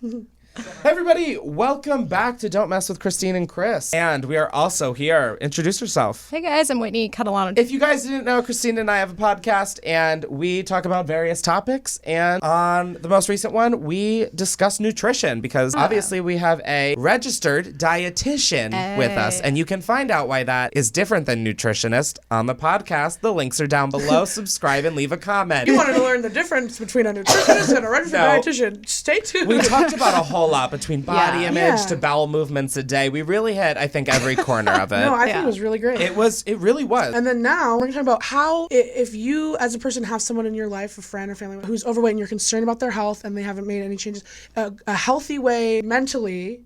Hey everybody, welcome back to Don't Mess with Christine and Chris. And we are also here. Introduce yourself. Hey guys, I'm Whitney Catalano. If you guys didn't know, Christine and I have a podcast and we talk about various topics. And on the most recent one, we discuss nutrition because obviously we have a registered dietitian with us. And you can find out why that is different than nutritionist on the podcast. The links are down below. Subscribe and leave a comment. You wanted to learn the difference between a nutritionist and a registered dietitian. Stay tuned. We talked about a whole lot between body image to bowel movements a day. We really hit, I think, every corner of it. No, I think it was really great. It really was. And then now we're going to talk about how, if you as a person have someone in your life, a friend or family who's overweight and you're concerned about their health and they haven't made any changes, a healthy way mentally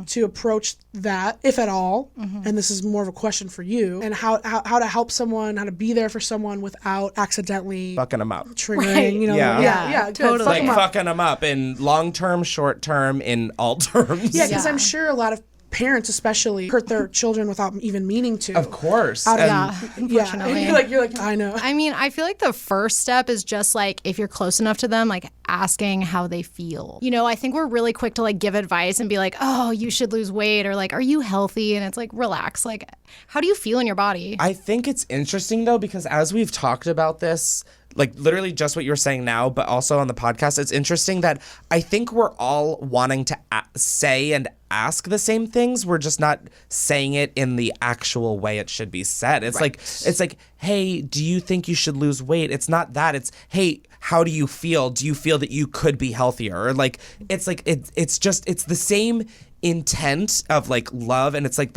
to approach that, if at all, and this is more of a question for you, and how to help someone, how to be there for someone without accidentally fucking them up. Triggering, you know. Yeah, totally. Like fucking them up in long term, short term, in all terms. Yeah, because I'm sure a lot of parents especially hurt their children without even meaning to. Of course. Unfortunately. You're like, I know. I mean, I feel like the first step is just like, if you're close enough to them, like asking how they feel. You know, I think we're really quick to like give advice and be like, oh, you should lose weight, or like, are you healthy? And it's like, relax. Like, how do you feel in your body? I think it's interesting though, because as we've talked about this, like literally just what you're saying now, but also on the podcast, it's interesting that I think we're all wanting to say and ask the same things. We're just not saying it in the actual way it should be said. It's like, hey, do you think you should lose weight? It's not that. It's, hey, how do you feel? Do you feel that you could be healthier? Or like, it's the same intent of like love, and it's like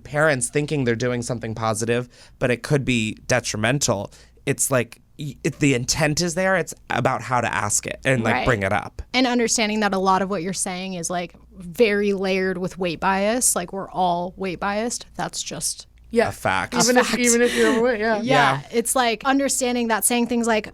parents thinking they're doing something positive, but it could be detrimental. It's like, if the intent is there, it's about how to ask it and like bring it up. And understanding that a lot of what you're saying is like very layered with weight bias. Like, we're all weight biased. That's just a fact. Even if you're overweight, yeah. It's like understanding that saying things like,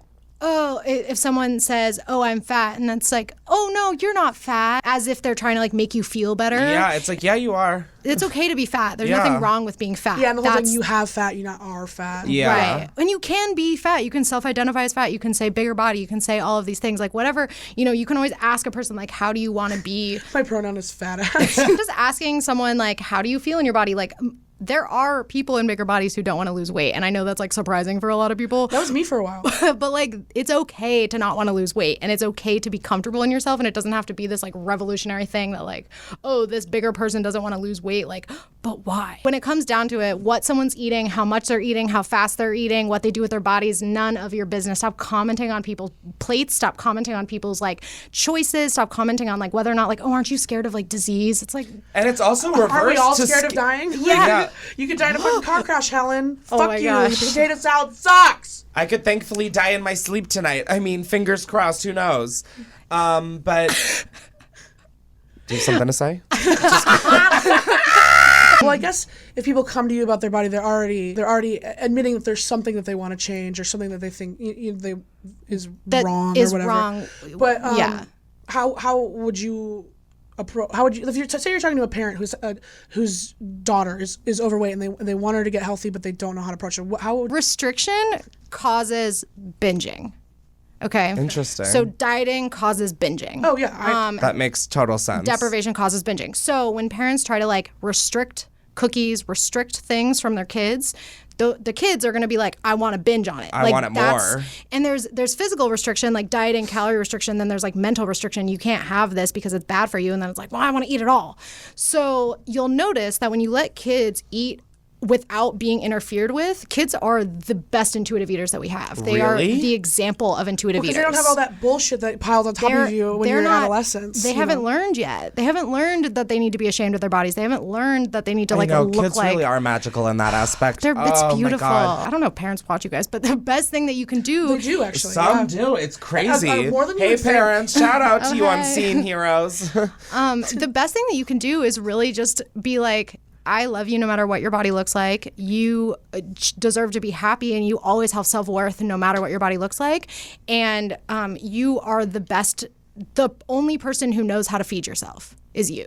oh, if someone says, oh, I'm fat, and it's like, oh, no, you're not fat, as if they're trying to like make you feel better. Yeah, it's like, yeah, you are. It's okay to be fat. There's nothing wrong with being fat. Yeah, and the whole thing, you have fat, you not are fat. Yeah. Right. And you can be fat. You can self-identify as fat. You can say bigger body. You can say all of these things. Like, whatever, you know, you can always ask a person, like, how do you want to be? My pronoun is fat ass. Just asking someone, like, how do you feel in your body? Like, there are people in bigger bodies who don't want to lose weight. And I know that's like surprising for a lot of people. That was me for a while. But like, it's okay to not want to lose weight, and it's okay to be comfortable in yourself. And it doesn't have to be this like revolutionary thing that like, oh, this bigger person doesn't want to lose weight. Like, but why? When it comes down to it, what someone's eating, how much they're eating, how fast they're eating, what they do with their bodies, none of your business. Stop commenting on people's plates. Stop commenting on people's like choices. Stop commenting on like whether or not like, oh, aren't you scared of like disease? It's like, and it's also reversed. Are we all scared of dying? Yeah. You could die in a fucking car crash, Helen. Oh Fuck my you. gosh. Potato salad sucks. I could thankfully die in my sleep tonight. I mean, fingers crossed, who knows? But do you have something to say? Well, I guess if people come to you about their body, they're already admitting that there's something that they want to change or something that they think is wrong or whatever. Wrong. But how would you approach? How would you, if say you're talking to a parent whose daughter is overweight and they want her to get healthy, but they don't know how to approach it? How would restriction causes binging? Okay. Interesting. So dieting causes binging. Oh yeah. That makes total sense. Deprivation causes binging. So when parents try to like restrict cookies, restrict things from their kids, the kids are going to be like, I want to binge on it. I want it more. And there's physical restriction, like dieting, calorie restriction. Then there's like mental restriction. You can't have this because it's bad for you. And then it's like, well, I want to eat it all. So you'll notice that when you let kids eat without being interfered with, kids are the best intuitive eaters that we have. They are the example of intuitive eaters. Because they don't have all that bullshit that piled on top of you when you're in adolescence. They haven't learned yet. They haven't learned that they need to be ashamed of their bodies. They haven't learned that they need to look kids like. really are magical in that aspect. It's beautiful. My God. I don't know if parents watch you guys, but the best thing that you can do. They do actually. Some do. It's crazy. More than hey parents, shout out to you Okay. unseen heroes. The best thing that you can do is really just be like, I love you no matter what your body looks like. You deserve to be happy, and you always have self-worth no matter what your body looks like. And you are the best, the only person who knows how to feed yourself is you.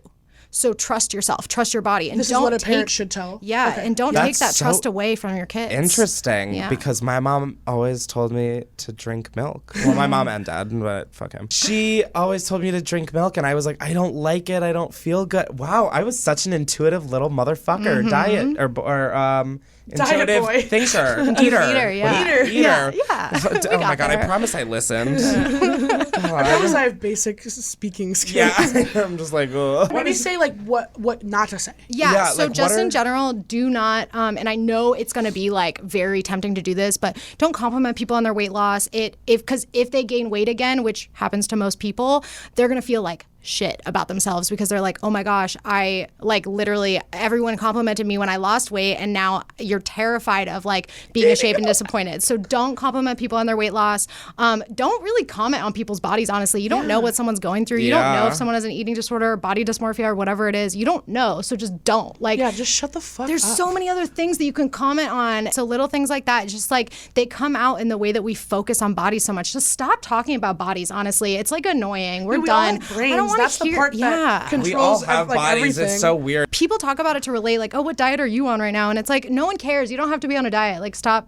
So trust yourself, trust your body, and This don't is what a take, parent should tell. Yeah, Okay. and don't take That's that so trust away from your kids. Interesting, Yeah. because my mom always told me to drink milk. Well, my mom and dad, but fuck him. She always told me to drink milk, and I was like, I don't like it. I don't feel good. Wow, I was such an intuitive little motherfucker. Diet or intuitive boy. thinker, eater, Eater, yeah. eater. Yeah. Oh my god, I promise I listened. I guess I have basic speaking skills. Yeah, I'm just like, ugh. Maybe say like what not to say. Yeah, so like, just what in are- general, do not, and I know it's going to be like very tempting to do this, but don't compliment people on their weight loss. Because if they gain weight again, which happens to most people, they're going to feel like shit about themselves because they're like, oh my gosh, I like literally everyone complimented me when I lost weight, and now you're terrified of like being ashamed and disappointed. So don't compliment people on their weight loss. Don't really comment on people's bodies, honestly. You don't know what someone's going through. You don't know Yeah. if someone has an eating disorder or body dysmorphia or whatever it is. You don't know. So just don't. Like, Yeah, just shut the fuck there's up. so many other things that you can comment on. So little things like that, just like they come out in the way that we focus on bodies so much. Just stop talking about bodies, honestly. It's like annoying. We're We all done. have brains. I don't want That's to the hear. part that yeah. controls We all have like, bodies. everything. It's so weird. People talk about it to relate, like, oh, what diet are you on right now? And it's like, no one cares. You don't have to be on a diet. Like, stop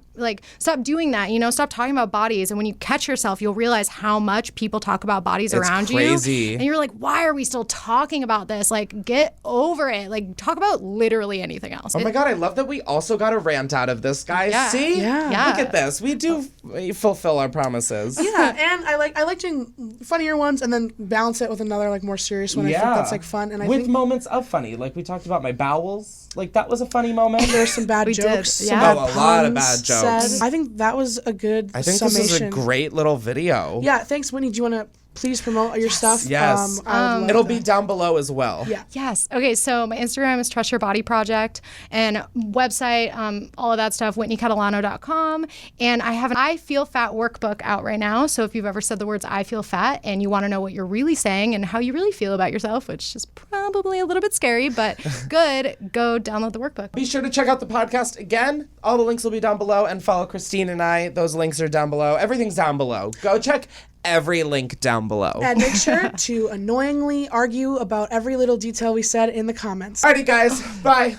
doing that. Stop talking about bodies. And when you catch yourself, you'll realize how much people talk about bodies around crazy. you. And you're like, why are we still talking about this? Like, get over it. Like, talk about literally anything else. Oh my god, I love that we also got a rant out of this, guys. Yeah. See? Yeah. Look at this. We do fulfill our promises. Yeah, and I like doing funnier ones and then balance it with another like more serious one. I think that's like fun. And I with think moments of funny, like we talked about my bowels, like that was a funny moment. there's some bad We jokes. did, Some yeah. bad Oh, a lot of puns bad jokes. said. I think that was a good I think summation. this is a great little video. Yeah, thanks, Whitney. Do you want to please promote your stuff? Yes. I would love It'll that. be down below as well. Yeah. Yes. Okay. So my Instagram is Trust Your Body Project, and website, all of that stuff, WhitneyCatalano.com. And I have an I Feel Fat workbook out right now. So if you've ever said the words I feel fat and you want to know what you're really saying and how you really feel about yourself, which is probably a little bit scary, but good, go download the workbook. Be sure to check out the podcast again. All the links will be down below, and follow Christine and I. Those links are down below. Everything's down below. Go check every link down below. And make sure to annoyingly argue about every little detail we said in the comments. Alrighty, guys. Bye.